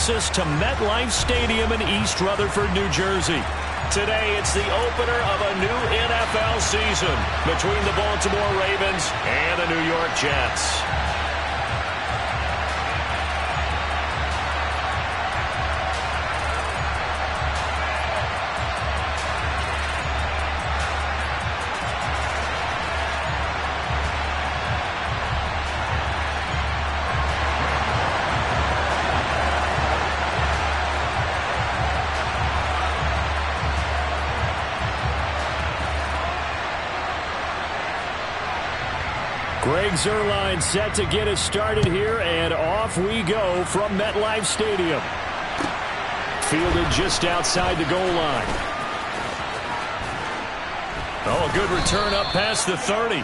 takes us to MetLife Stadium in East Rutherford, New Jersey. Today, it's the opener of a new NFL season between the Baltimore Ravens and the New York Jets. Greg Zuerlein set to get us started here, and off we go from MetLife Stadium. Fielded just outside the goal line. Oh, a good return up past the 30.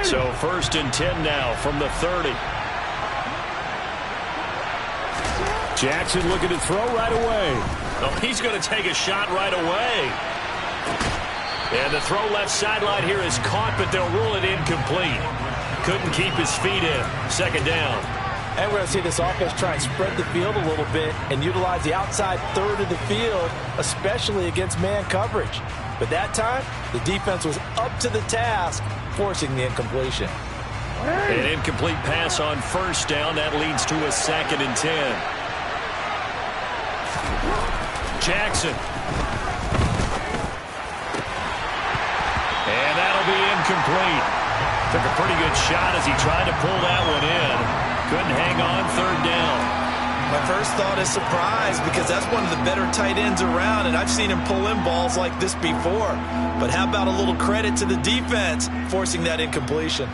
So 1st and 10 now from the 30. Jackson looking to throw right away. Oh, he's going to take a shot right away. And the throw left sideline here is caught, but they'll rule it incomplete. Couldn't keep his feet in. 2nd down. And we're going to see this offense try and spread the field a little bit and utilize the outside third of the field, especially against man coverage. But that time, the defense was up to the task, forcing the incompletion. An incomplete pass on 1st down. That leads to a 2nd and 10. Jackson. And that'll be incomplete. Took a pretty good shot as he tried to pull that one in. Couldn't hang on. 3rd down. My first thought is surprise, because that's one of the better tight ends around, and I've seen him pull in balls like this before. But how about a little credit to the defense forcing that incompletion?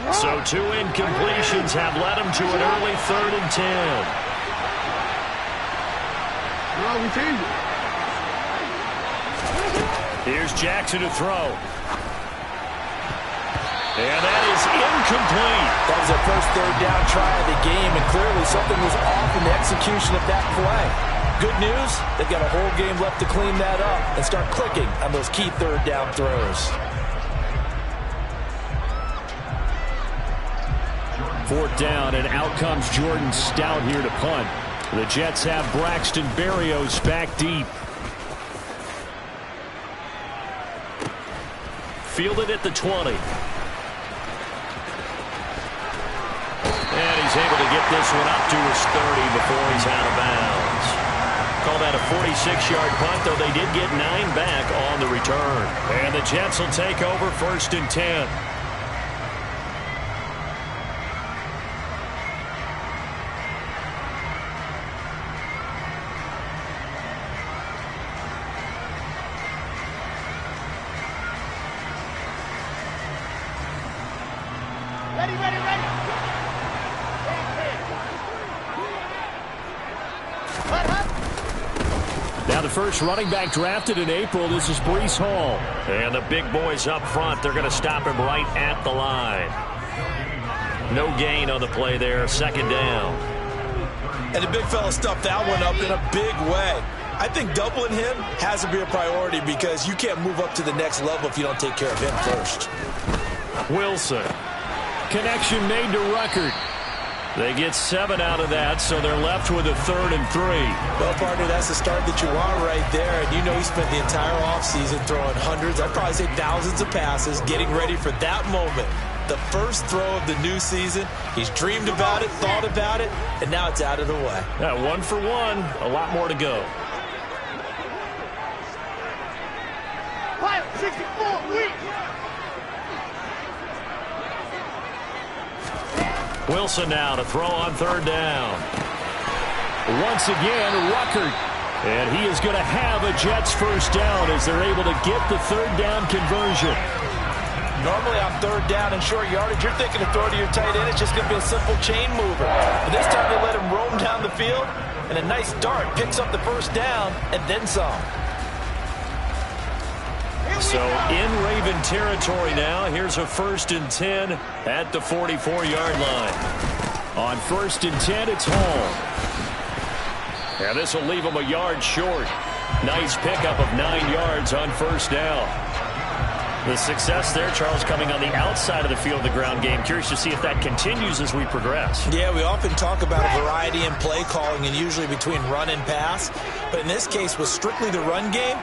So 2 incompletions have led him to an early 3rd and 10. Here's Jackson to throw. And that is incomplete. That was their first 3rd down try of the game, and clearly something was off in the execution of that play. Good news, they've got a whole game left to clean that up and start clicking on those key 3rd down throws. 4th down, and out comes Jordan Stout here to punt. The Jets have Braxton Berrios back deep. Fielded at the 20. And he's able to get this one up to his 30 before he's out of bounds. Call that a 46-yard punt, though they did get 9 back on the return. And the Jets will take over 1st and 10. First running back drafted in April. This is Breece Hall. And the big boys up front, they're going to stop him right at the line. No gain on the play there. 2nd down. And the big fella stuffed that one up in a big way. I think doubling him has to be a priority, because you can't move up to the next level if you don't take care of him first. Wilson. Connection made to Ruckert. They get 7 out of that, so they're left with a 3rd and 3. Well, partner, that's the start that you want right there. And you know he spent the entire offseason throwing hundreds, I'd probably say thousands of passes, getting ready for that moment. The first throw of the new season. He's dreamed about it, thought about it, and now it's out of the way. Yeah, 1 for 1. A lot more to go. 64 weeks. Wilson now to throw on 3rd down. Once again, Ruckert. And he is going to have a Jets 1st down as they're able to get the 3rd down conversion. Normally on 3rd down and short yardage, you're thinking to throw to your tight end. It's just going to be a simple chain mover. But this time they let him roam down the field, And a nice dart picks up the first down and then some. So in Raven territory now. Here's a 1st and 10 at the 44-yard line. On 1st and 10, it's Hall. And this will leave him a yard short. Nice pickup of 9 yards on 1st down. The success there, Charles, coming on the outside of the field of the ground game. Curious to see if that continues as we progress. Yeah, we often talk about a variety in play calling and usually between run and pass. But in this case, with strictly the run game,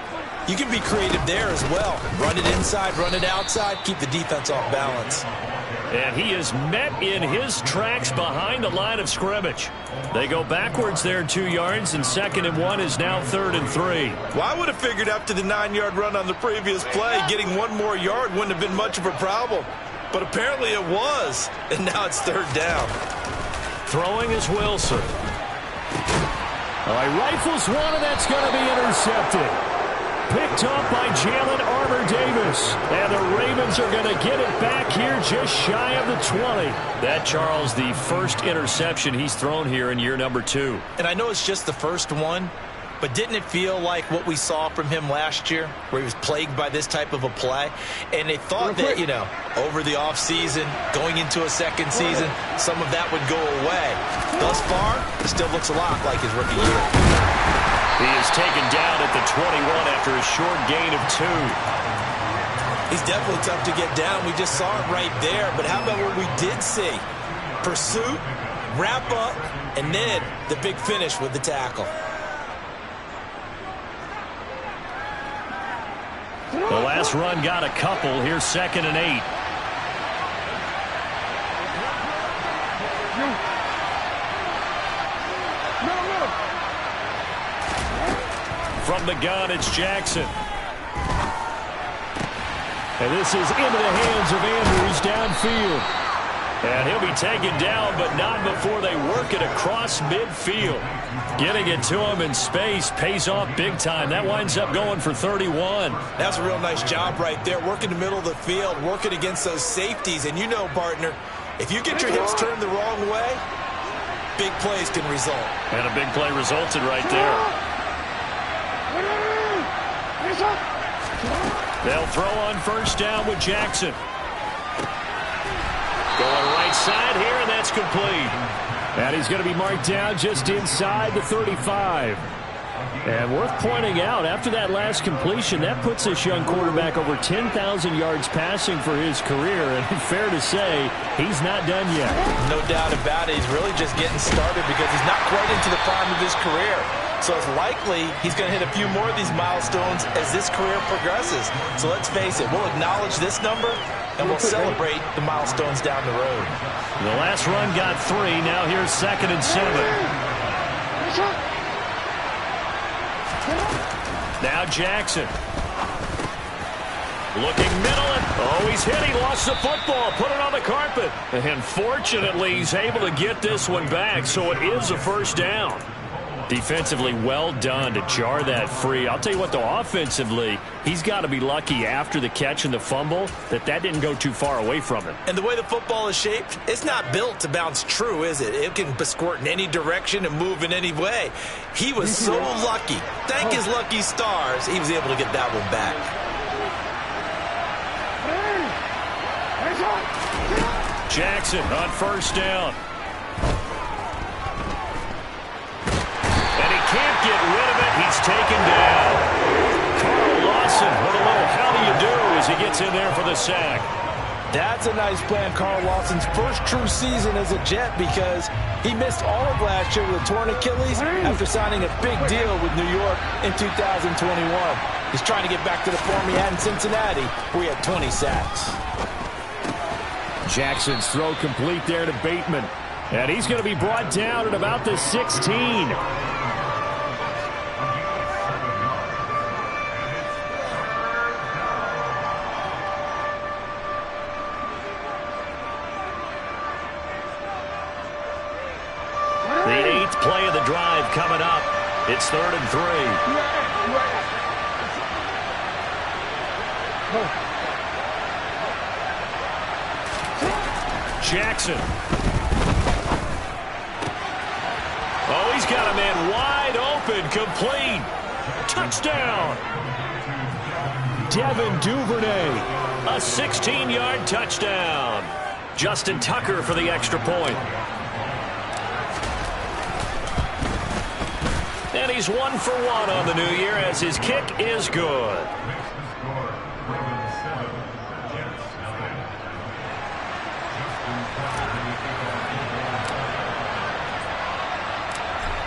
you can be creative there as well. Run it inside, run it outside, keep the defense off balance. And he is met in his tracks behind the line of scrimmage. They go backwards there 2 yards, and 2nd and 1 is now 3rd and 3. Well, I would have figured after the 9-yard run on the previous play, getting 1 more yard wouldn't have been much of a problem. But apparently it was, and now it's 3rd down. Throwing is Wilson. Rifles one, and that's going to be intercepted. Picked up by Jalen Armour-Davis. And the Ravens are going to get it back here just shy of the 20. That, Charles, the first interception he's thrown here in year number 2. And I know it's just the first one, but didn't it feel like what we saw from him last year, where he was plagued by this type of a play? And they thought that, over the offseason, going into a second season, some of that would go away. Thus far, it still looks a lot like his rookie year. He is taken down at the 21 after a short gain of 2. He's definitely tough to get down. We just saw it right there. But how about what we did see? Pursuit, wrap up, and then the big finish with the tackle. The last run got a couple. Here's 2nd and 8. From the gun, it's Jackson. And this is into the hands of Andrews downfield. And he'll be taken down, but not before they work it across midfield. Getting it to him in space pays off big time. That winds up going for 31. That's a real nice job right there. Working the middle of the field, working against those safeties. And you know, partner, if you get your hips turned the wrong way, big plays can result. And a big play resulted right there. They'll throw on 1st down with Jackson. Going right side here, and that's complete. And he's going to be marked down just inside the 35. And worth pointing out, after that last completion, that puts this young quarterback over 10,000 yards passing for his career. And fair to say, he's not done yet. No doubt about it. He's really just getting started because he's not quite into the prime of his career. So it's likely he's going to hit a few more of these milestones as this career progresses. So let's face it, we'll acknowledge this number and we'll celebrate the milestones down the road. The last run got 3. Now here's 2nd and 7. Now Jackson. Looking middle. He's hit. He lost the football. Put it on the carpet. And fortunately, he's able to get this one back, so it is a 1st down. Defensively, well done to jar that free. I'll tell you what, though, offensively, he's got to be lucky after the catch and the fumble that didn't go too far away from him. And the way the football is shaped, it's not built to bounce true, is it? It can squirt in any direction and move in any way. He was so lucky. Thank his lucky stars, he was able to get that one back. Jackson on 1st down. Can't get rid of it. He's taken down. Carl Lawson with a little how do you do as he gets in there for the sack. That's a nice play on Carl Lawson's first true season as a Jet because he missed all of last year with a torn Achilles after signing a big deal with New York in 2021. He's trying to get back to the form he had in Cincinnati where he had 20 sacks. Jackson's throw complete there to Bateman. And he's going to be brought down at about the 16. Play of the drive coming up. It's 3rd and 3. Jackson. Oh, he's got a man wide open, complete. Touchdown. Devin Duvernay, a 16-yard touchdown. Justin Tucker for the extra point. And he's 1 for 1 on the new year as his kick is good.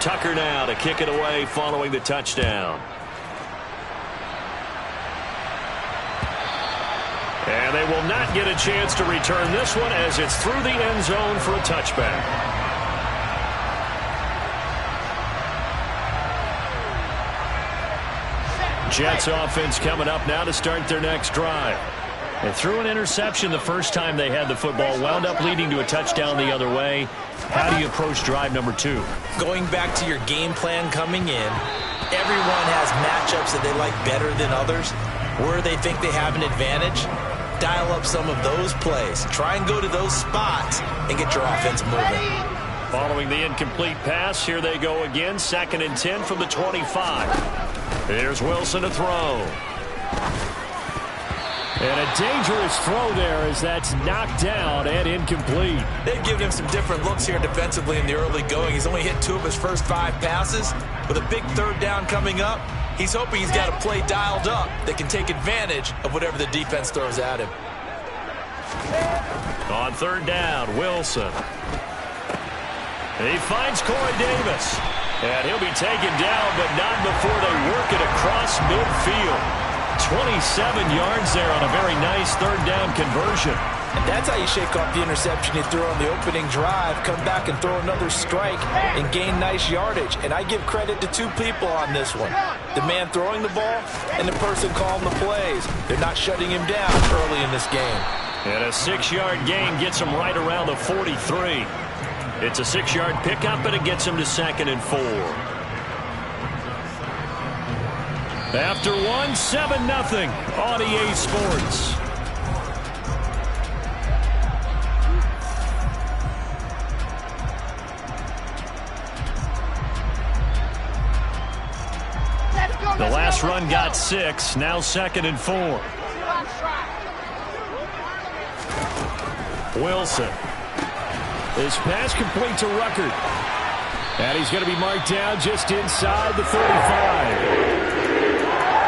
Tucker now to kick it away following the touchdown. And they will not get a chance to return this one as it's through the end zone for a touchback. Jets offense coming up now to start their next drive. They threw an interception the first time they had the football, wound up leading to a touchdown the other way. How do you approach drive number 2? Going back to your game plan coming in, everyone has matchups that they like better than others. Where they think they have an advantage, dial up some of those plays. Try and go to those spots and get your offense moving. Following the incomplete pass, here they go again. 2nd and 10 from the 25. Here's Wilson to throw. And a dangerous throw there as that's knocked down and incomplete. They've given him some different looks here defensively in the early going. He's only hit 2 of his first 5 passes. With a big 3rd down coming up, he's hoping he's got a play dialed up that can take advantage of whatever the defense throws at him. On 3rd down, Wilson. He finds Corey Davis. And he'll be taken down, but not before they work it across midfield. 27 yards there on a very nice 3rd down conversion. And that's how you shake off the interception you threw on the opening drive, come back and throw another strike and gain nice yardage. And I give credit to 2 people on this one. The man throwing the ball and the person calling the plays. They're not shutting him down early in this game. And a 6-yard gain gets him right around the 43. It's a 6-yard pickup, and it gets him to 2nd and 4. After 1, 7-0 on EA Sports. The last run got 6, now 2nd and 4. Wilson. His pass complete to Ruckert. And he's going to be marked down just inside the 35.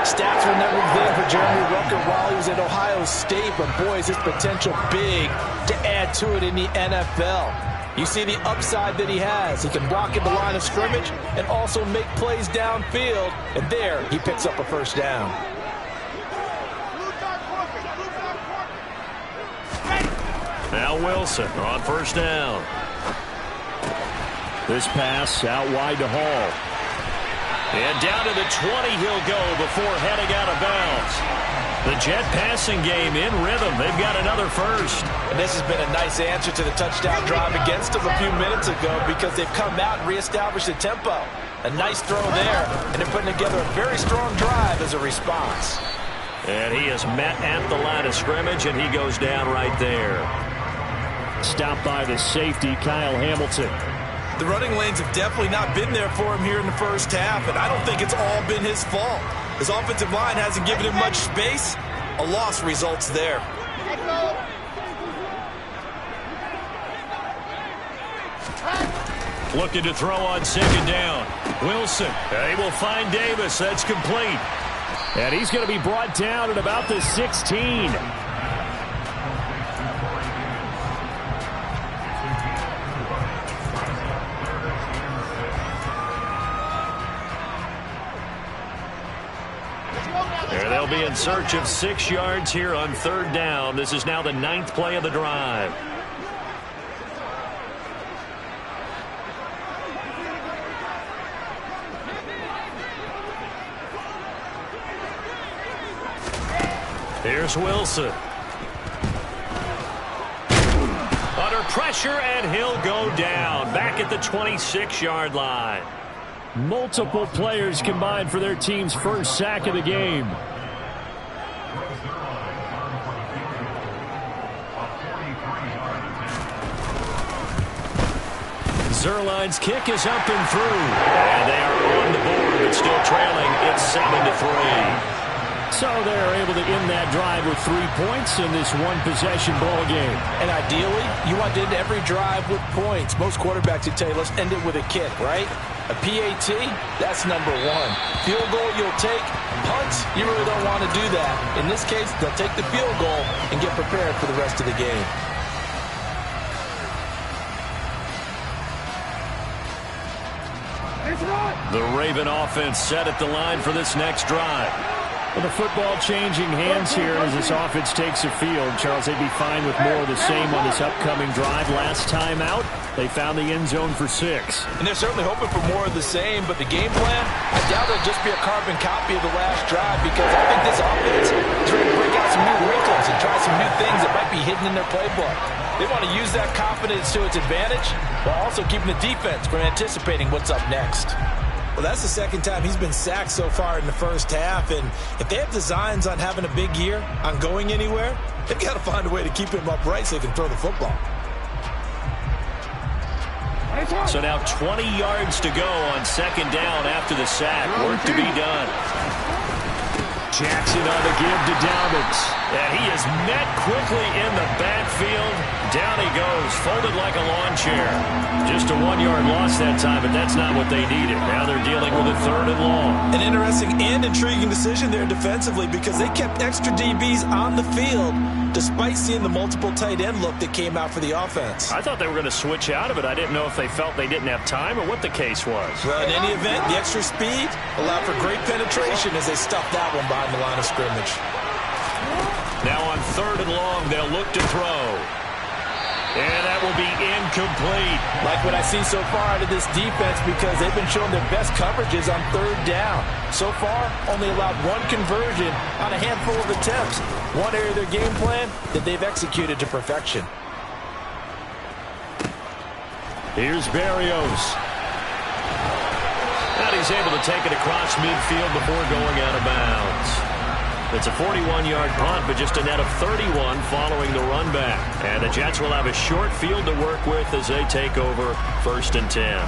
Stats were never good for Jeremy Ruckert while he was at Ohio State, but boy, is his potential big to add to it in the NFL. You see the upside that he has. He can block at the line of scrimmage and also make plays downfield, and there he picks up a 1st down. Now Wilson on 1st down. This pass out wide to Hall. And down to the 20 he'll go before heading out of bounds. The Jet passing game in rhythm. They've got another 1st. And this has been a nice answer to the touchdown drive against them a few minutes ago because they've come out and reestablished the tempo. A nice throw there, and they're putting together a very strong drive as a response. And he is met at the line of scrimmage, and he goes down right there. Stopped by the safety, Kyle Hamilton. The running lanes have definitely not been there for him here in the first half, and I don't think it's all been his fault. His offensive line hasn't given him much space. A loss results there. Looking to throw on 2nd down. Wilson, they will find Davis. That's complete. And he's going to be brought down at about the 16. They'll be in search of 6 yards here on 3rd down. This is now the 9th play of the drive. Here's Wilson. Under pressure, and he'll go down. Back at the 26-yard line. Multiple players combined for their team's 1st sack of the game. Zuerlein's kick is up and through. And they are on the board, but still trailing. It's 7-3. So they're able to end that drive with 3 points in this one-possession ball game. And ideally, you want to end every drive with points. Most quarterbacks would tell you, let's end it with a kick, right? A PAT, that's number one. Field goal you'll take. Punts, you really don't want to do that. In this case, they'll take the field goal and get prepared for the rest of the game. The Raven offense set at the line for this next drive. Well, the football changing hands here as this offense takes the field. Charles, they'd be fine with more of the same on this upcoming drive. Last time out, they found the end zone for 6. And they're certainly hoping for more of the same, but the game plan, I doubt it'll just be a carbon copy of the last drive, because I think this offense is ready to break out some new wrinkles and try some new things that might be hidden in their playbook. They want to use that confidence to its advantage while also keeping the defense from anticipating what's up next. Well, that's the second time he's been sacked so far in the first half, and if they have designs on having a big year, on going anywhere, they've got to find a way to keep him upright so they can throw the football. So now 20 yards to go on second down after the sack. Work to be done. Jackson on the give to Dobbins. And he is met quickly in the backfield. Down he goes, folded like a lawn chair. Just a 1-yard loss that time, but that's not what they needed. Now they're dealing with a 3rd and long. An interesting and intriguing decision there defensively, because they kept extra DBs on the field despite seeing the multiple tight end look that came out for the offense. I thought they were going to switch out of it. I didn't know if they felt they didn't have time or what the case was. Well, in any event, the extra speed allowed for great penetration as they stuffed that one behind the line of scrimmage. Now on 3rd and long, they'll look to throw. And that will be incomplete. Like what I see so far out of this defense, because they've been showing their best coverages on 3rd down. So far, only allowed 1 conversion on a handful of attempts. One area of their game plan that they've executed to perfection. Here's Berrios. And he's able to take it across midfield before going out of bounds. It's a 41-yard punt, but just a net of 31 following the run back. And the Jets will have a short field to work with as they take over 1st and 10.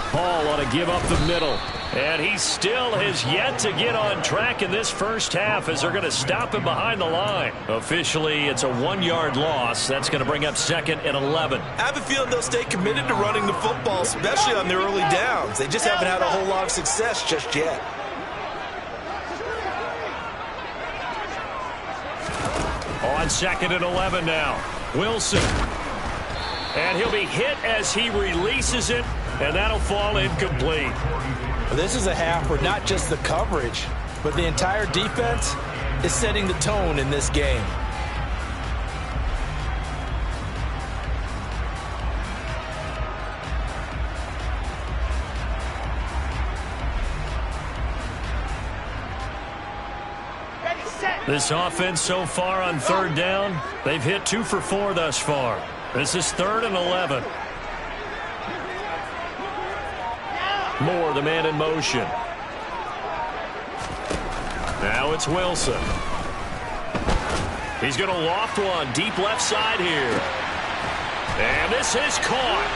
Hall ought to give up the middle. And he still has yet to get on track in this first half as they're going to stop him behind the line. Officially, it's a 1-yard loss. That's going to bring up 2nd and 11. I have a feeling they'll stay committed to running the football, especially on their early downs. They just haven't had a whole lot of success just yet. On 2nd and 11 now. Wilson. And he'll be hit as he releases it, and that'll fall incomplete. This is a half where not just the coverage, but the entire defense is setting the tone in this game. This offense so far on 3rd down, they've hit 2 for 4 thus far. This is 3rd and 11. Moore, the man in motion. Now it's Wilson. He's going to loft one deep left side here. And this is caught.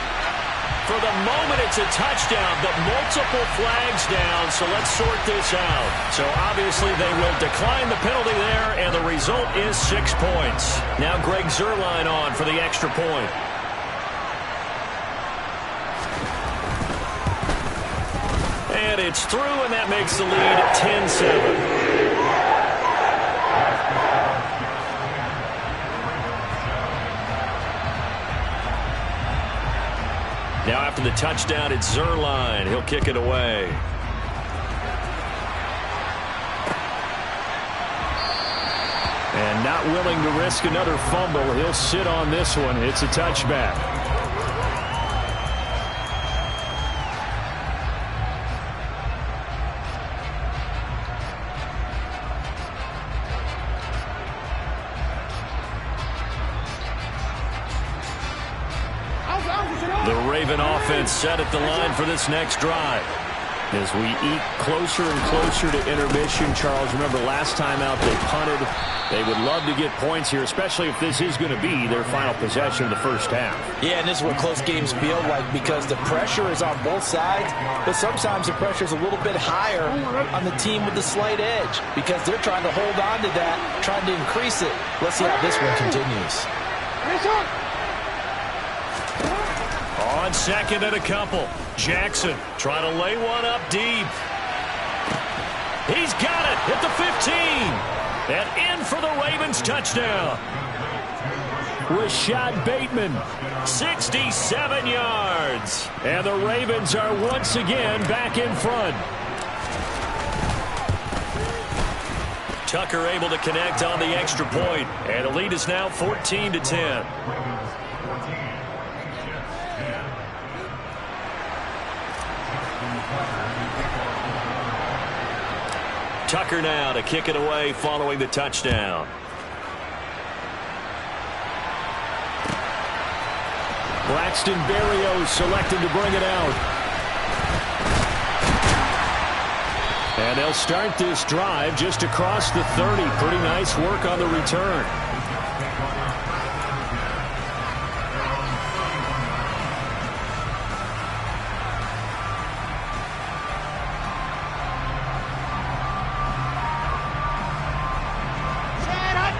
For the moment, it's a touchdown, but multiple flags down, so let's sort this out. So obviously they will decline the penalty there, and the result is 6 points. Now Greg Zuerlein on for the extra point. And it's through, and that makes the lead 10-7. Now after the touchdown, it's Zuerlein. He'll kick it away. And not willing to risk another fumble. He'll sit on this one. It's a touchback. The Raven offense set at the line for this next drive. As we eat closer and closer to intermission, Charles, remember last time out they punted. They would love to get points here, especially if this is going to be their final possession of the first half. Yeah, and this is what close games feel like because the pressure is on both sides, but sometimes the pressure is a little bit higher on the team with the slight edge because they're trying to hold on to that, trying to increase it. Let's see how this one continues. On second and a couple. Jackson trying to lay one up deep. He's got it at the 15. And in for the Ravens touchdown. Rashad Bateman. 67 yards. And the Ravens are once again back in front. Tucker able to connect on the extra point. And the lead is now 14-10. Tucker now to kick it away following the touchdown. Braxton Berrios selected to bring it out. And they'll start this drive just across the 30. Pretty nice work on the return.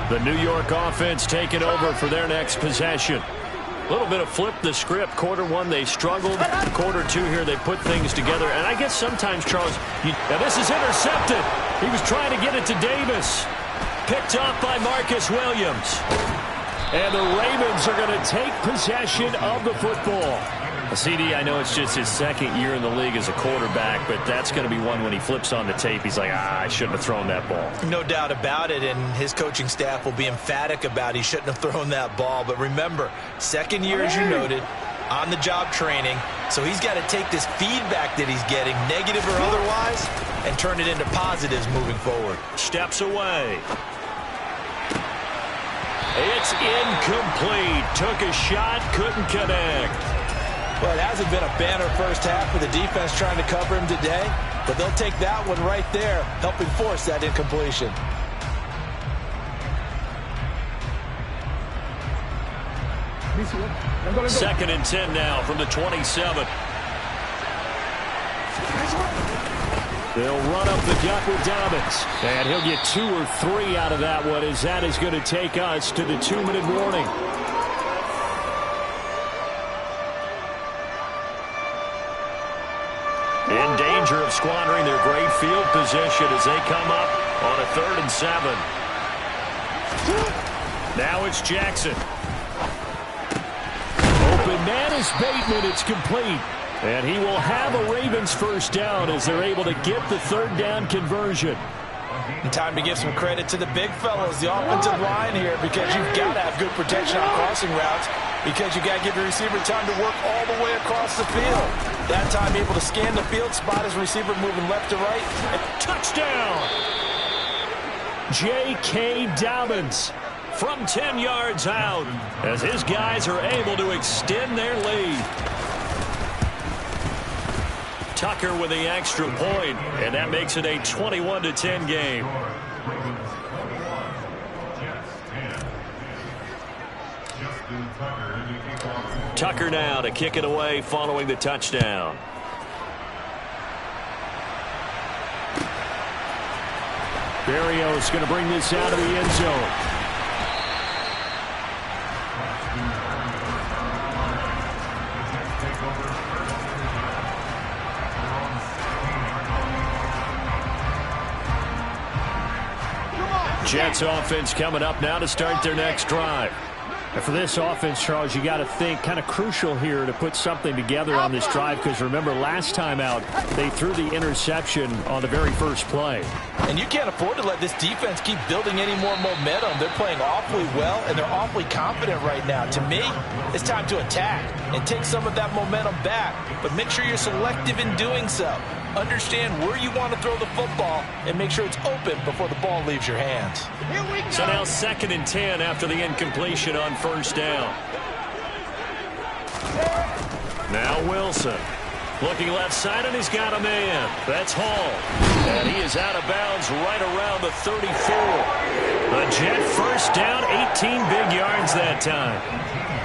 The New York offense taking over for their next possession. A little bit of flip the script. Quarter one, they struggled. Quarter two here, they put things together. And I guess sometimes, Charles, now this is intercepted. He was trying to get it to Davis. Picked off by Marcus Williams. And the Ravens are going to take possession of the football. CD, I know it's just his second year in the league as a quarterback, but that's going to be one when he flips on the tape. He's like, I shouldn't have thrown that ball. No doubt about it, and his coaching staff will be emphatic about he shouldn't have thrown that ball. But remember, second year, as you noted, on-the-job training, so he's got to take this feedback that he's getting, negative or otherwise, and turn it into positives moving forward. Steps away. It's incomplete. Took a shot, couldn't connect. Well, it hasn't been a banner first half for the defense trying to cover him today, but they'll take that one right there, helping force that incompletion. Second and 10 now from the 27. They'll run up the gut with Dobbins. And he'll get 2 or 3 out of that one as that is going to take us to the 2-minute warning. In danger of squandering their great field position as they come up on a 3rd and 7. Now it's Jackson. Open man is Bateman. It's complete. And he will have a Ravens first down as they're able to get the 3rd down conversion. And time to give some credit to the big fellows, the offensive line here, because you've got to have good protection on crossing routes, because you got to give your receiver time to work all the way across the field. That time able to scan the field, spot his receiver moving left to right, and touchdown! J.K. Dobbins from 10 yards out as his guys are able to extend their lead. Tucker with the extra point, and that makes it a 21-10 game. Tucker now to kick it away following the touchdown. Berrios going to bring this out of the end zone. Jets offense coming up now to start their next drive. And for this offense, Charles, you got to think kind of crucial here to put something together on this drive, because remember last time out they threw the interception on the very first play. And you can't afford to let this defense keep building any more momentum. They're playing awfully well, and they're awfully confident right now. To me, it's time to attack and take some of that momentum back, but make sure you're selective in doing so. Understand where you want to throw the football and make sure it's open before the ball leaves your hands. So now 2nd and 10 after the incompletion on first down. Now Wilson. Looking left side, and he's got a man. That's Hall. And he is out of bounds right around the 34. The Jet first down, 18 big yards that time.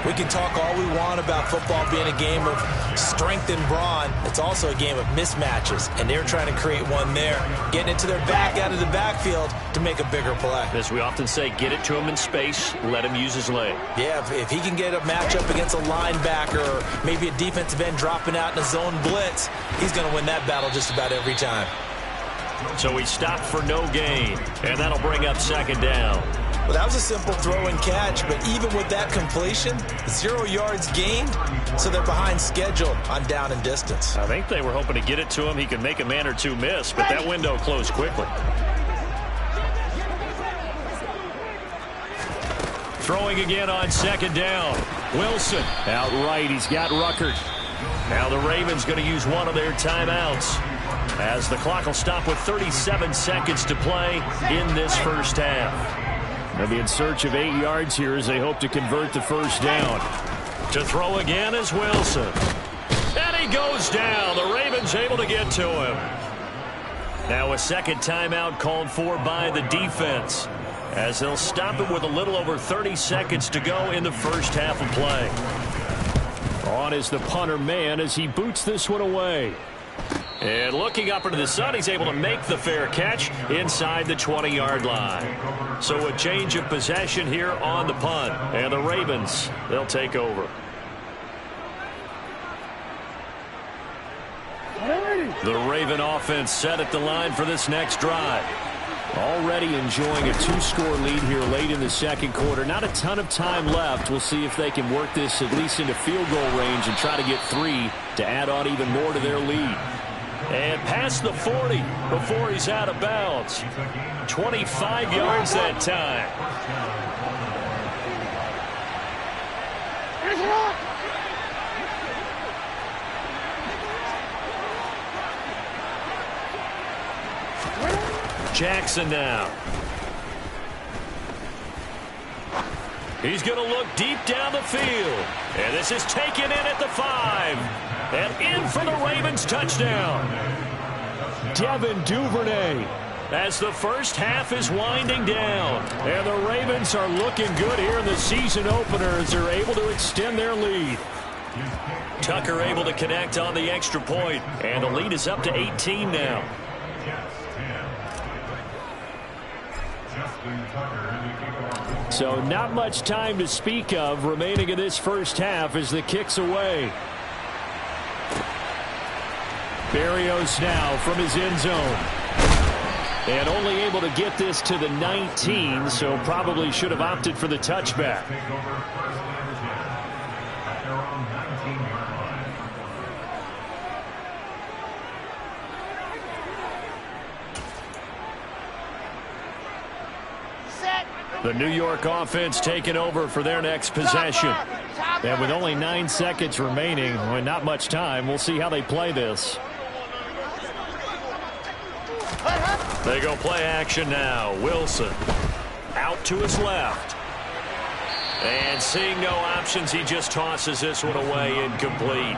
We can talk all we want about football being a game of strength and brawn. It's also a game of mismatches, and they're trying to create one there, getting it to their back out of the backfield to make a bigger play. As we often say, get it to him in space, let him use his leg. Yeah, if he can get a matchup against a linebacker or maybe a defensive end dropping out in a zone blitz, he's going to win that battle just about every time. So he stopped for no gain, and that'll bring up second down. Well, that was a simple throw and catch, but even with that completion, 0 yards gained, so they're behind schedule on down and distance. I think they were hoping to get it to him. He could make a man or two miss, but that window closed quickly. Throwing again on second down. Wilson out right. He's got Ruckert. Now the Ravens going to use one of their timeouts, as the clock will stop with 37 seconds to play in this first half. They'll be in search of 8 yards here as they hope to convert the first down. To throw again is Wilson. And he goes down. The Ravens able to get to him. Now a second timeout called for by the defense, as they'll stop it with a little over 30 seconds to go in the first half of play. On is the punter man as he boots this one away. And looking up into the sun, he's able to make the fair catch inside the 20-yard line. So a change of possession here on the punt. And the Ravens, they'll take over. The Raven offense set at the line for this next drive. Already enjoying a 2-score lead here late in the second quarter. Not a ton of time left. We'll see if they can work this at least into field goal range and try to get 3 to add on even more to their lead. And past the 40 before he's out of bounds. 25 yards that time. Jackson now. He's going to look deep down the field. And this is taken in at the 5. And in for the Ravens touchdown. Devin Duvernay, as the first half is winding down. And the Ravens are looking good here in the season opener as they're able to extend their lead. Tucker able to connect on the extra point. And the lead is up to 18 now. So not much time to speak of remaining in this first half as the kick's away. Berrios now from his end zone. And only able to get this to the 19, so probably should have opted for the touchback. The New York offense taking over for their next possession. And with only 9 seconds remaining, well, not much time, we'll see how they play this. They go play action now. Wilson out to his left. And seeing no options, he just tosses this one away, incomplete.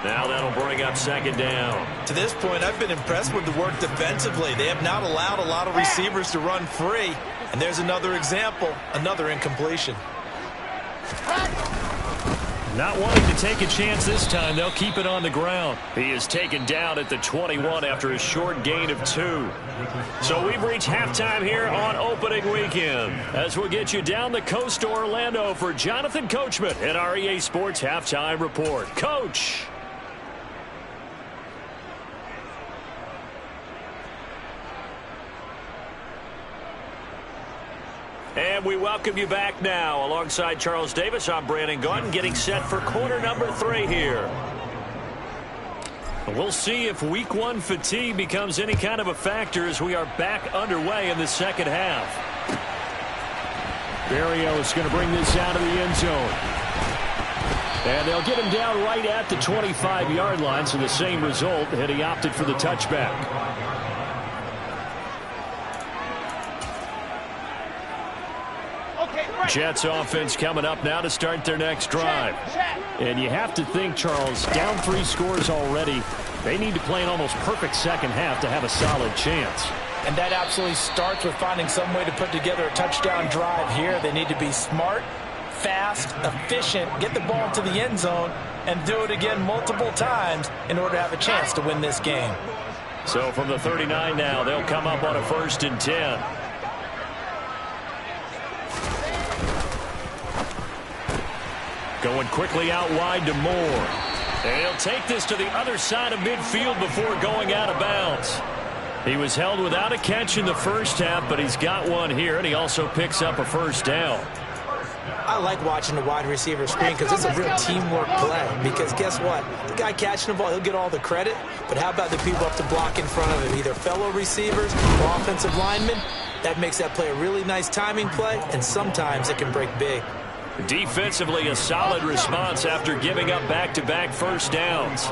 Now that'll bring up second down. To this point, I've been impressed with the work defensively. They have not allowed a lot of receivers to run free. And there's another example, another incompletion. Not wanting to take a chance this time. They'll keep it on the ground. He is taken down at the 21 after a short gain of 2. So we've reached halftime here on opening weekend, as we'll get you down the coast to Orlando for Jonathan Coachman at our EA Sports Halftime Report. Coach. And we welcome you back now. Alongside Charles Davis, I'm Brandon Gaudin, getting set for quarter number 3 here. We'll see if week 1 fatigue becomes any kind of a factor as we are back underway in the second half. Berrios going to bring this out of the end zone. And they'll get him down right at the 25-yard line, so the same result had he opted for the touchback. Jets offense coming up now to start their next drive. And you have to think, Charles, down 3 scores already. They need to play an almost perfect second half to have a solid chance. And that absolutely starts with finding some way to put together a touchdown drive here. They need to be smart, fast, efficient, get the ball to the end zone, and do it again multiple times in order to have a chance to win this game. So from the 39 now, they'll come up on a 1st and 10. Going quickly out wide to Moore. And he'll take this to the other side of midfield before going out of bounds. He was held without a catch in the first half, but he's got one here, and he also picks up a 1st down. I like watching the wide receiver screen because it's a real teamwork play. Because guess what? The guy catching the ball, he'll get all the credit. But how about the people up to block in front of him? Either fellow receivers or offensive linemen. That makes that play a really nice timing play, and sometimes it can break big. Defensively, a solid response after giving up back-to-back 1st downs.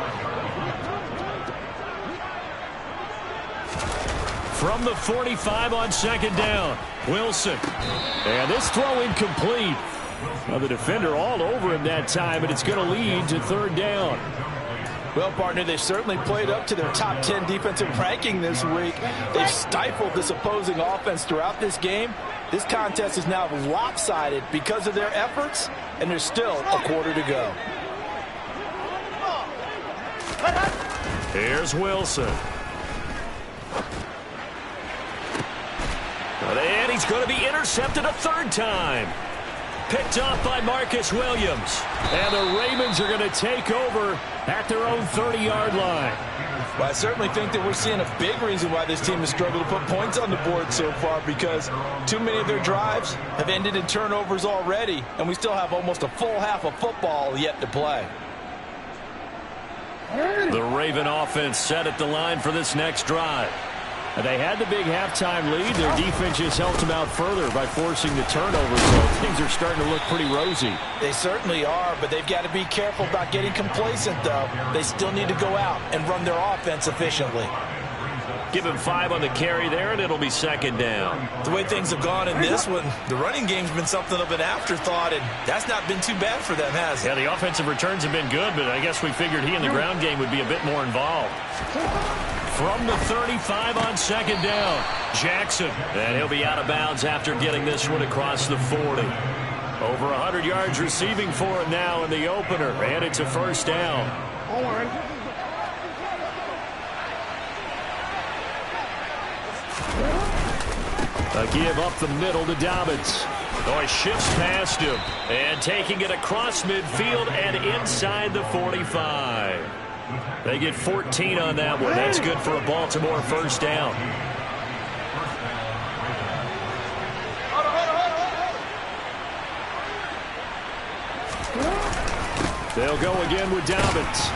From the 45 on 2nd down, Wilson. And this throw incomplete. Well, the defender all over him that time, and it's going to lead to 3rd down. Well, partner, they've certainly played up to their top 10 defensive ranking this week. They've stifled this opposing offense throughout this game. This contest is now lopsided because of their efforts, and there's still a quarter to go. Here's Wilson. And he's going to be intercepted a 3rd time. Picked off by Marcus Williams. And the Ravens are going to take over at their own 30-yard line. Well, I certainly think that we're seeing a big reason why this team has struggled to put points on the board so far, because too many of their drives have ended in turnovers already, and we still have almost a full half of football yet to play. The Raven offense set at the line for this next drive. They had the big halftime lead. Their defense just helped them out further by forcing the turnover, so things are starting to look pretty rosy. They certainly are, but they've got to be careful about getting complacent, though. They still need to go out and run their offense efficiently. Give him 5 on the carry there, and it'll be 2nd down. The way things have gone in this one, the running game's been something of an afterthought, and that's not been too bad for them, has it? Yeah, the offensive returns have been good, but I guess we figured he in the ground game would be a bit more involved. From the 35 on 2nd down, Jackson. And he'll be out of bounds after getting this one across the 40. Over 100 yards receiving for him now in the opener, and it's a 1st down. A give up the middle to Dobbins. Oh, he shifts past him, and taking it across midfield and inside the 45. They get 14 on that one. That's good for a Baltimore 1st down. They'll go again with Dobbins.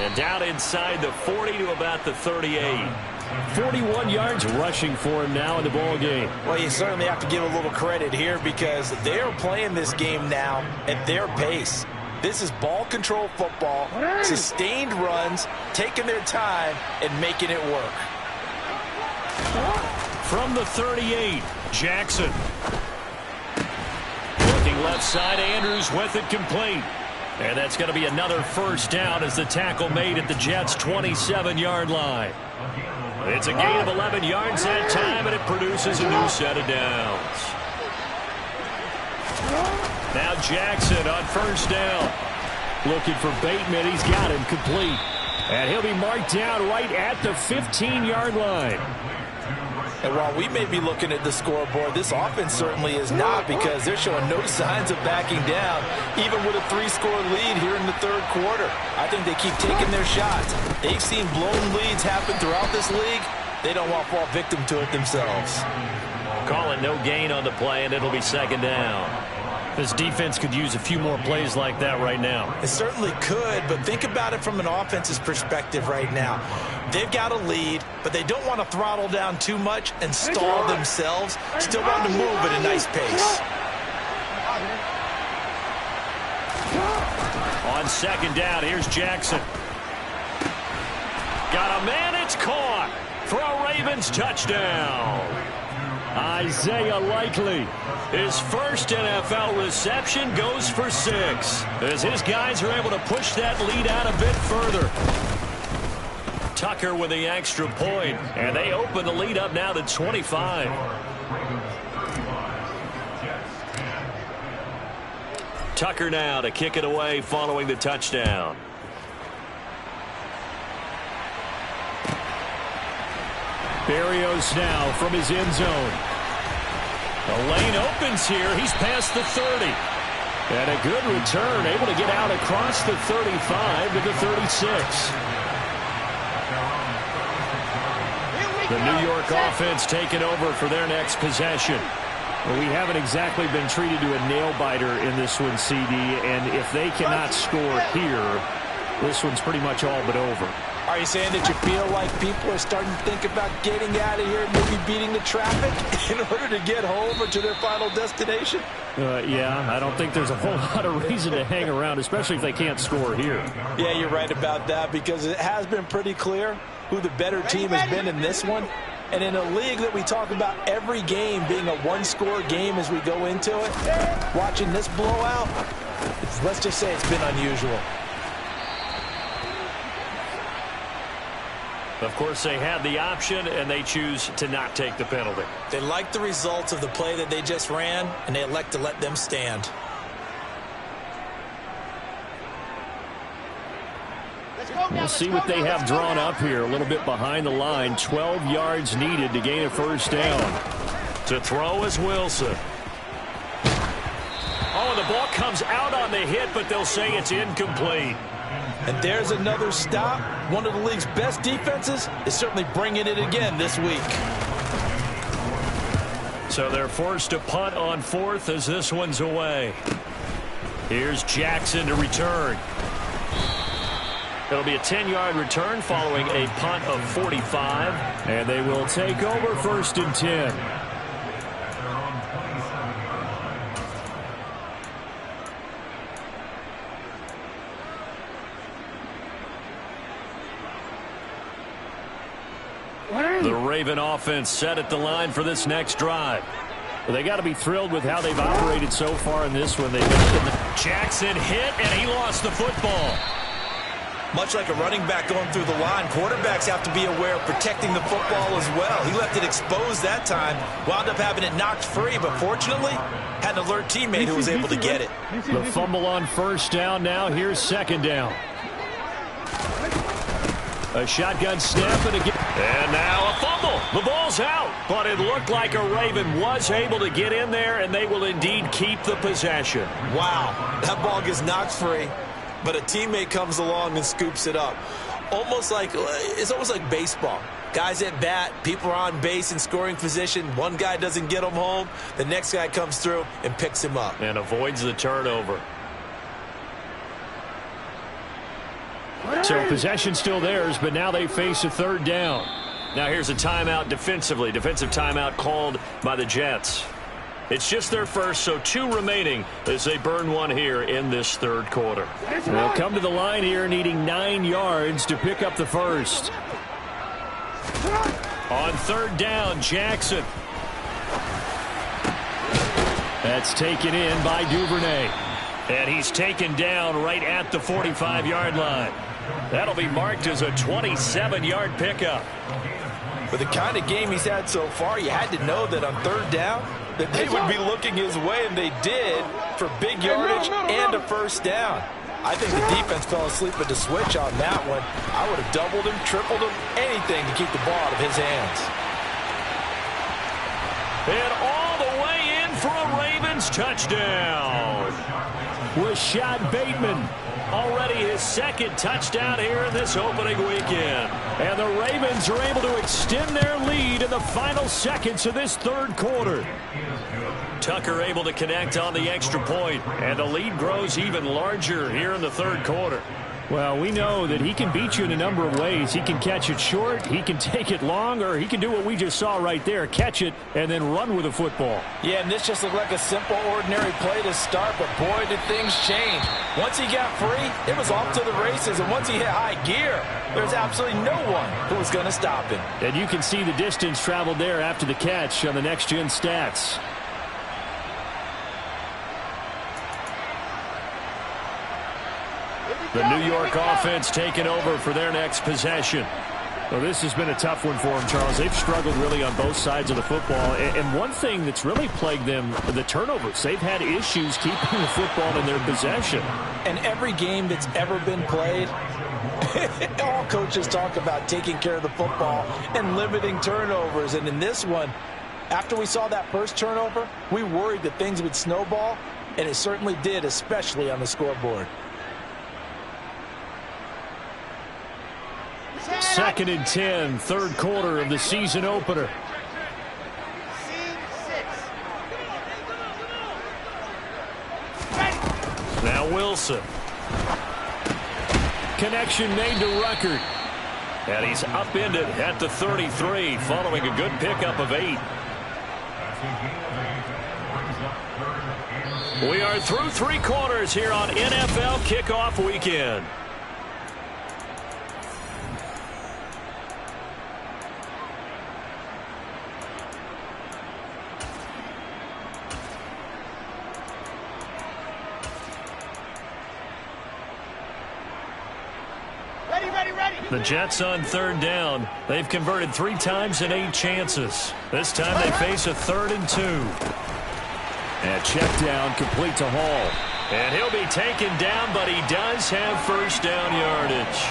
And down inside the 40 to about the 38. 41 yards rushing for him now in the ball game. Well, you certainly have to give a little credit here because they're playing this game now at their pace. This is ball control football, sustained runs, taking their time, and making it work. From the 38, Jackson. Looking left side, Andrews with it complete. And that's going to be another 1st down as the tackle made at the Jets' 27-yard line. It's a gain of 11 yards that time, and it produces a new set of downs. Now Jackson on 1st down. Looking for Bateman. He's got him complete. And he'll be marked down right at the 15-yard line. And while we may be looking at the scoreboard, this offense certainly is not, because they're showing no signs of backing down, even with a 3-score lead here in the 3rd quarter. I think they keep taking their shots. They've seen blown leads happen throughout this league. They don't want to fall victim to it themselves. Call it no gain on the play, and it'll be 2nd down. This defense could use a few more plays like that right now. It certainly could, but think about it from an offense's perspective right now. They've got a lead, but they don't want to throttle down too much and stall themselves. Still want to move at a nice pace. On 2nd down, here's Jackson. Got a man, it's caught for a Ravens touchdown. Isaiah Likely. His first NFL reception goes for 6 as his guys are able to push that lead out a bit further. Tucker with the extra point, and they open the lead up now to 25. Tucker now to kick it away following the touchdown. Berrios now from his end zone. The lane opens here. He's past the 30. And a good return, able to get out across the 35 to the 36. The New York offense taking over for their next possession. Well, we haven't exactly been treated to a nail-biter in this one, CD, and if they cannot score here, this one's pretty much all but over. Are you saying that you feel like people are starting to think about getting out of here and maybe beating the traffic in order to get home or to their final destination? Yeah, I don't think there's a whole lot of reason to hang around, especially if they can't score here. Yeah, you're right about that, because it has been pretty clear who the better team has been in this one. And in a league that we talk about every game being a one-score game as we go into it, watching this blowout, let's just say it's been unusual. Of course, they had the option, and they choose to not take the penalty. They like the results of the play that they just ran, and they elect to let them stand. We'll see what they have drawn up here. A little bit behind the line. 12 yards needed to gain a first down. To throw is Wilson. Oh, and the ball comes out on the hit, but they'll say it's incomplete. And there's another stop. One of the league's best defenses is certainly bringing it again this week. So they're forced to punt on 4th as this one's away. Here's Jackson to return. It'll be a 10-yard return following a punt of 45. And they will take over 1st and 10. The Raven offense set at the line for this next drive. Well, they got to be thrilled with how they've operated so far in this one. Jackson hit, and he lost the football. Much like a running back going through the line, quarterbacks have to be aware of protecting the football as well. He left it exposed that time, wound up having it knocked free, but fortunately, had an alert teammate who was able to get it. The fumble on first down now. Here's second down. A shotgun snap and again. And now a fumble. The ball's out, but it looked like a Raven was able to get in there, and they will indeed keep the possession. Wow, that ball gets knocked free, but a teammate comes along and scoops it up. It's almost like baseball. Guys at bat, people are on base in scoring position. One guy doesn't get him home. The next guy comes through and picks him up. And avoids the turnover. So possession still theirs, but now they face a third down. Now here's a timeout defensively. Defensive timeout called by the Jets. It's just their first, so 2 remaining as they burn one here in this third quarter. They'll come to the line here needing 9 yards to pick up the first. On third down, Jackson. That's taken in by Duvernay. And he's taken down right at the 45-yard line. That'll be marked as a 27-yard pickup. For the kind of game he's had so far, you had to know that on third down that they would be looking his way, and they did, for big yardage and a first down. I think the defense fell asleep at the switch on that one. I would have doubled him, tripled him, anything to keep the ball out of his hands. And all the way in for a Ravens touchdown. Rashad Bateman. Already his second touchdown here in this opening weekend. And the Ravens are able to extend their lead in the final seconds of this third quarter. Tucker able to connect on the extra point, and the lead grows even larger here in the third quarter. Well, we know that he can beat you in a number of ways. He can catch it short, he can take it long, or he can do what we just saw right there, catch it and then run with the football. Yeah, and this just looked like a simple, ordinary play to start, but boy, did things change. Once he got free, it was off to the races, and once he hit high gear, there's absolutely no one who was going to stop him. And you can see the distance traveled there after the catch on the next-gen stats. The New York offense taking over for their next possession. Well, this has been a tough one for them, Charles. They've struggled really on both sides of the football. And one thing that's really plagued them, the turnovers. They've had issues keeping the football in their possession. And every game that's ever been played, all coaches talk about taking care of the football and limiting turnovers. And in this one, after we saw that first turnover, we worried that things would snowball, and it certainly did, especially on the scoreboard. 2nd and 10, third quarter of the season opener. Now Wilson. Connection made to Ruckert. And he's upended at the 33 following a good pickup of 8. We are through 3 quarters here on NFL Kickoff Weekend. The Jets on 3rd down. They've converted 3 times in 8 chances. This time they face a 3rd and 2. And check down complete to Hall. And he'll be taken down, but he does have first down yardage.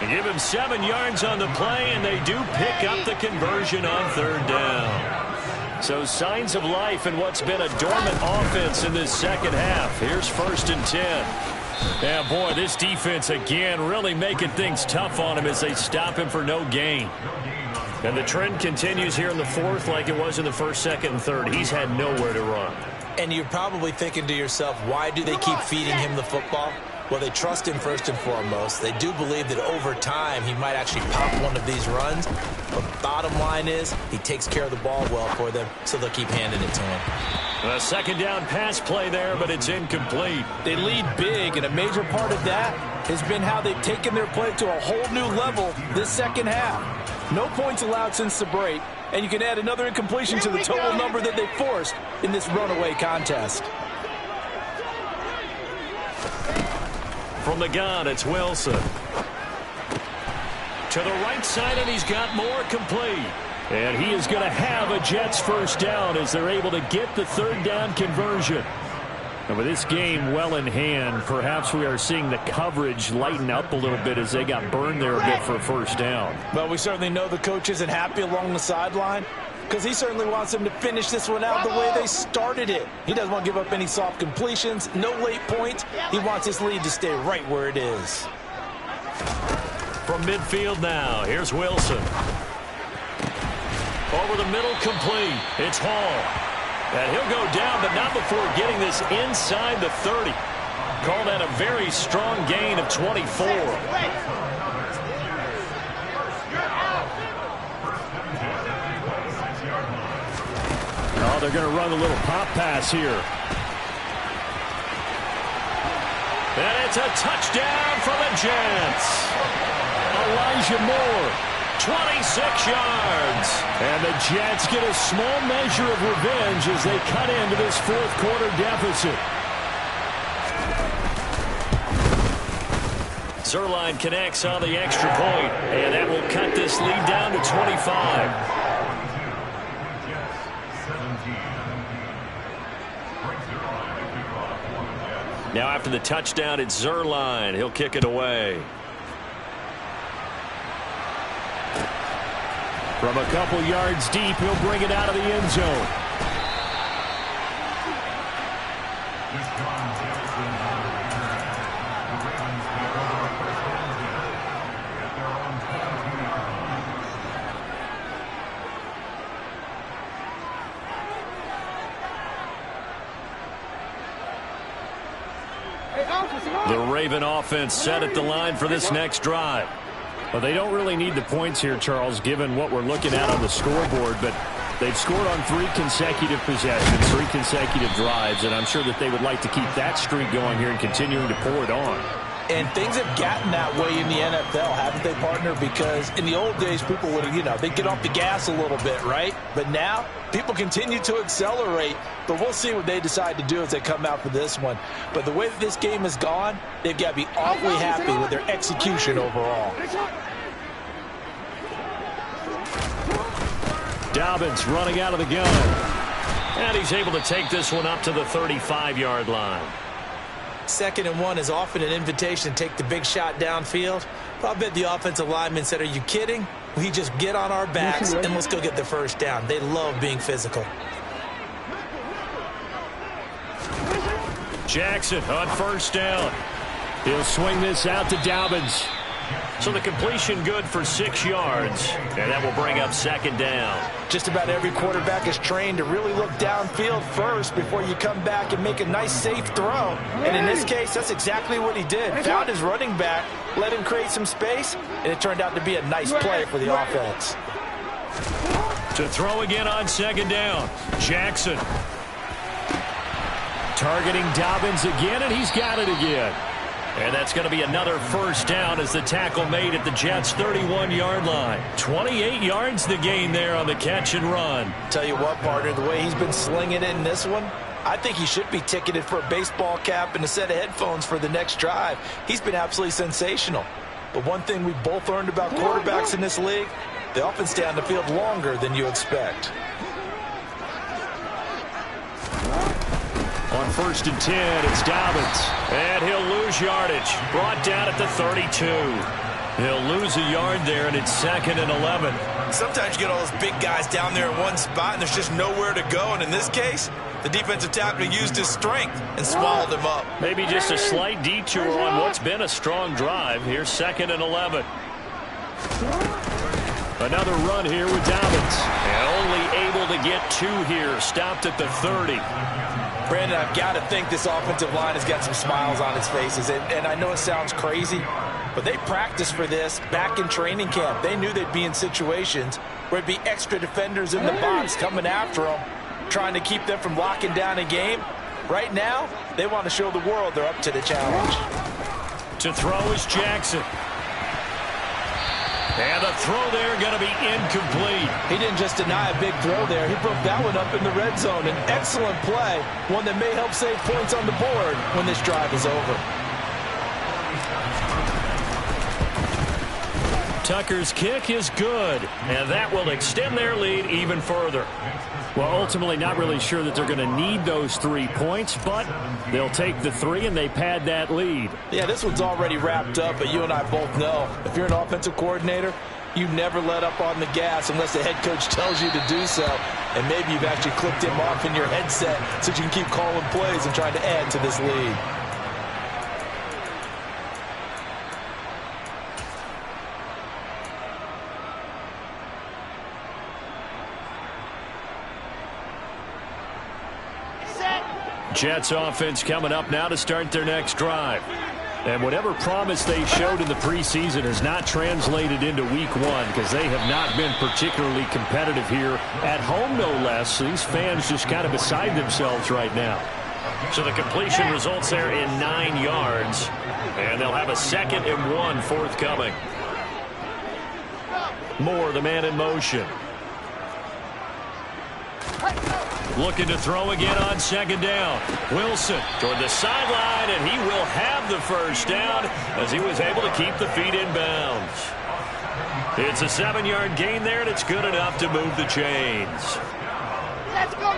They give him 7 yards on the play, and they do pick up the conversion on 3rd down. So signs of life in what's been a dormant offense in this second half. Here's 1st and 10. Yeah, boy, this defense again really making things tough on him as they stop him for no gain. And the trend continues here in the 4th like it was in the 1st, 2nd, and 3rd. He's had nowhere to run. And you're probably thinking to yourself, why do they keep feeding him the football? Well, they trust him first and foremost. They do believe that over time he might actually pop one of these runs. But bottom line is he takes care of the ball well for them, so they'll keep handing it to him. A 2nd down pass play there, but it's incomplete. They lead big, and a major part of that has been how they've taken their play to a whole new level this second half. No points allowed since the break, and you can add another incompletion to the total number that they forced in this runaway contest. From the gun, it's Wilson. To the right side, and he's got more complete. And he is going to have a Jets first down as they're able to get the 3rd down conversion. And with this game well in hand, perhaps we are seeing the coverage lighten up a little bit as they got burned there a bit for a first down. Well, we certainly know the coach isn't happy along the sideline because he certainly wants them to finish this one out the way they started it. He doesn't want to give up any soft completions, no late points. He wants his lead to stay right where it is. From midfield now, here's Wilson. Over the middle, complete. It's Hall. And he'll go down, but not before getting this inside the 30. Call that a very strong gain of 24. Oh, they're going to run a little pop pass here. And it's a touchdown for the Jets. Elijah Moore. 26 yards. And the Jets get a small measure of revenge as they cut into this 4th quarter deficit. Zuerlein connects on the extra point, and that will cut this lead down to 25. Now after the touchdown, it's Zuerlein. He'll kick it away. From a couple yards deep, he'll bring it out of the end zone. The Raven offense set at the line for this next drive. Well, they don't really need the points here, Charles, given what we're looking at on the scoreboard, but they've scored on 3 consecutive possessions, 3 consecutive drives, and I'm sure that they would like to keep that streak going here and continuing to pour it on. And things have gotten that way in the NFL, haven't they, partner? Because in the old days, people would, they'd get off the gas a little bit, right? But now, people continue to accelerate. But we'll see what they decide to do as they come out for this one. But the way that this game has gone, they've got to be awfully happy with their execution overall. Dobbins running out of the gun. And he's able to take this one up to the 35-yard line. 2nd and 1 is often an invitation to take the big shot downfield. But I bet the offensive lineman said, are you kidding? We just get on our backs and let's go get the first down. They love being physical. Jackson on first down. He'll swing this out to Dobbins. So the completion good for 6 yards, and that will bring up 2nd down. Just about every quarterback is trained to really look downfield first before you come back and make a nice, safe throw. And in this case, that's exactly what he did. Found his running back, let him create some space, and it turned out to be a nice play for the offense. To throw again on 2nd down, Jackson. Targeting Dobbins again, and he's got it again. And that's going to be another first down as the tackle made at the Jets' 31-yard line. 28 yards the gain there on the catch and run. Tell you what, partner, the way he's been slinging it in this one, I think he should be ticketed for a baseball cap and a set of headphones for the next drive. He's been absolutely sensational. But one thing we've both learned about quarterbacks in this league, they often stay on the field longer than you expect. On 1st and 10, it's Dobbins. And he'll lose yardage. Brought down at the 32. He'll lose a yard there, and it's 2nd and 11. Sometimes you get all those big guys down there in one spot, and there's just nowhere to go. And in this case, the defensive tackle used his strength and swallowed him up. Maybe just a slight detour on what's been a strong drive. Here's 2nd and 11. Another run here with Dobbins. And only able to get 2 here. Stopped at the 30. Brandon, I've got to think this offensive line has got some smiles on its faces. And I know it sounds crazy, but they practiced for this back in training camp. They knew they'd be in situations where there'd be extra defenders in the box coming after them, trying to keep them from locking down a game. Right now, they want to show the world they're up to the challenge. To throw is Jackson. And the throw there going to be incomplete. He didn't just deny a big throw there. He broke that one up in the red zone. An excellent play, one that may help save points on the board when this drive is over. Tucker's kick is good, and that will extend their lead even further. Well, ultimately not really sure that they're going to need those 3 points, but they'll take the 3 and they pad that lead. Yeah, this one's already wrapped up, but you and I both know if you're an offensive coordinator, you never let up on the gas unless the head coach tells you to do so. And maybe you've actually clicked him off in your headset so you can keep calling plays and trying to add to this lead. Jets offense coming up now to start their next drive. And whatever promise they showed in the preseason has not translated into week 1 because they have not been particularly competitive here at home, no less. These fans just kind of beside themselves right now. So the completion results there in 9 yards. And they'll have a 2nd and 1 forthcoming. Moore, the man in motion. Looking to throw again on 2nd down. Wilson toward the sideline, and he will have the first down as he was able to keep the feet in bounds. It's a 7-yard gain there, and it's good enough to move the chains.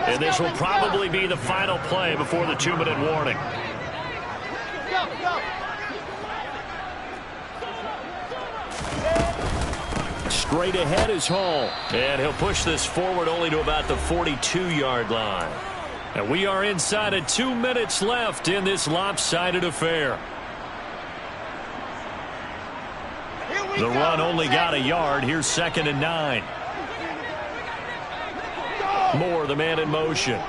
And this will probably be the final play before the 2-minute warning. Straight ahead is Hall. And he'll push this forward only to about the 42-yard line. And we are inside of 2 minutes left in this lopsided affair. The run only got a yard. Here's 2nd and 9. Moore, the man in motion.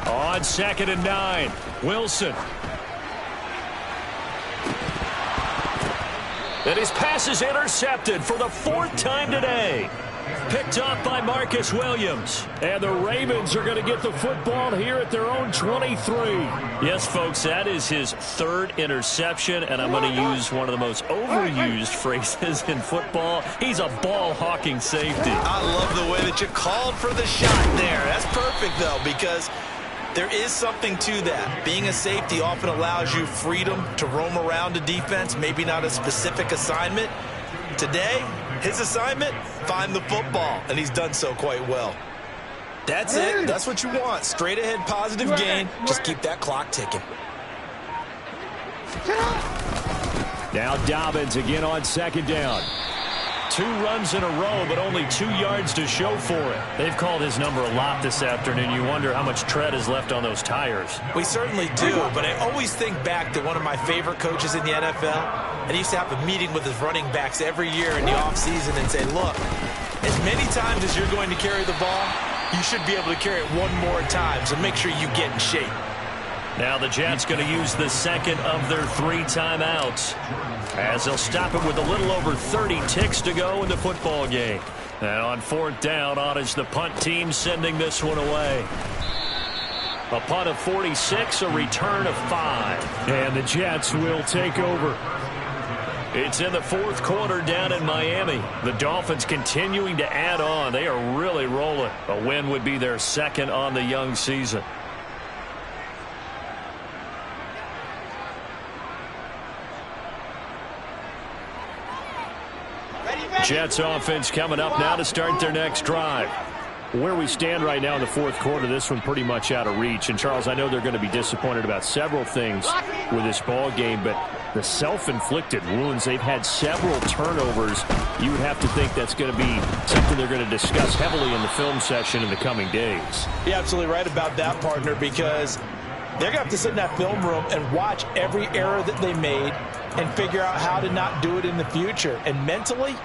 On 2nd and 9, Wilson. And his pass is intercepted for the 4th time today. Picked off by Marcus Williams. And the Ravens are going to get the football here at their own 23. Yes, folks, that is his 3rd interception, and I'm going to use one of the most overused phrases in football. He's a ball-hawking safety. I love the way that you called for the shot there. That's perfect, though, because there is something to that. Being a safety often allows you freedom to roam around a defense, maybe not a specific assignment. Today, his assignment, find the football, and he's done so quite well. That's it. That's what you want. Straight ahead positive gain. Just keep that clock ticking. Now Dobbins again on 2nd down. 2 runs in a row, but only 2 yards to show for it. They've called his number a lot this afternoon. You wonder how much tread is left on those tires. We certainly do, but I always think back to one of my favorite coaches in the NFL. And he used to have a meeting with his running backs every year in the offseason and say, look, as many times as you're going to carry the ball, you should be able to carry it 1 more time, so make sure you get in shape. Now the Jets going to use the 2nd of their 3 timeouts, as they'll stop it with a little over 30 ticks to go in the football game. And on 4th down, on is the punt team sending this one away. A punt of 46, a return of 5. And the Jets will take over. It's in the 4th quarter down in Miami. The Dolphins continuing to add on. They are really rolling. A win would be their 2nd on the young season. Jets offense coming up now to start their next drive. Where we stand right now in the 4th quarter, this one pretty much out of reach. And, Charles, I know they're going to be disappointed about several things with this ball game, but the self-inflicted wounds, they've had several turnovers. You would have to think that's going to be something they're going to discuss heavily in the film session in the coming days. You're absolutely right about that, partner, because they're going to have to sit in that film room and watch every error that they made and figure out how to not do it in the future. And mentally,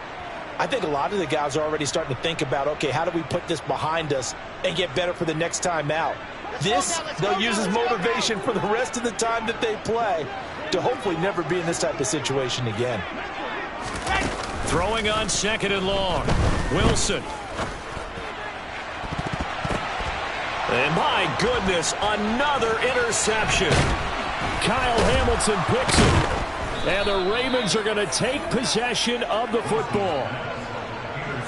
I think a lot of the guys are already starting to think about, okay, how do we put this behind us and get better for the next time out? This, they'll use as motivation for the rest of the time that they play to hopefully never be in this type of situation again. Throwing on 2nd and long. Wilson. And my goodness, another interception. Kyle Hamilton picks it. And the Ravens are going to take possession of the football.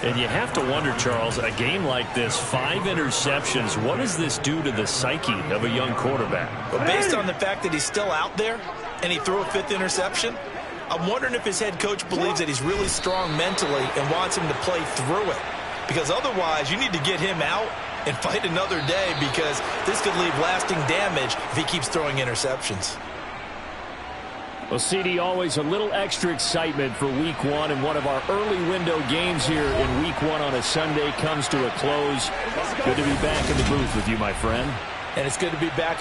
And you have to wonder, Charles, a game like this, 5 interceptions, what does this do to the psyche of a young quarterback? But based on the fact that he's still out there and he threw a 5th interception, I'm wondering if his head coach believes that he's really strong mentally and wants him to play through it. Because otherwise, you need to get him out and fight another day, because this could leave lasting damage if he keeps throwing interceptions. Well, CD, always a little extra excitement for Week 1, and one of our early window games here in Week 1 on a Sunday comes to a close. Good to be back in the booth with you, my friend. And it's good to be back in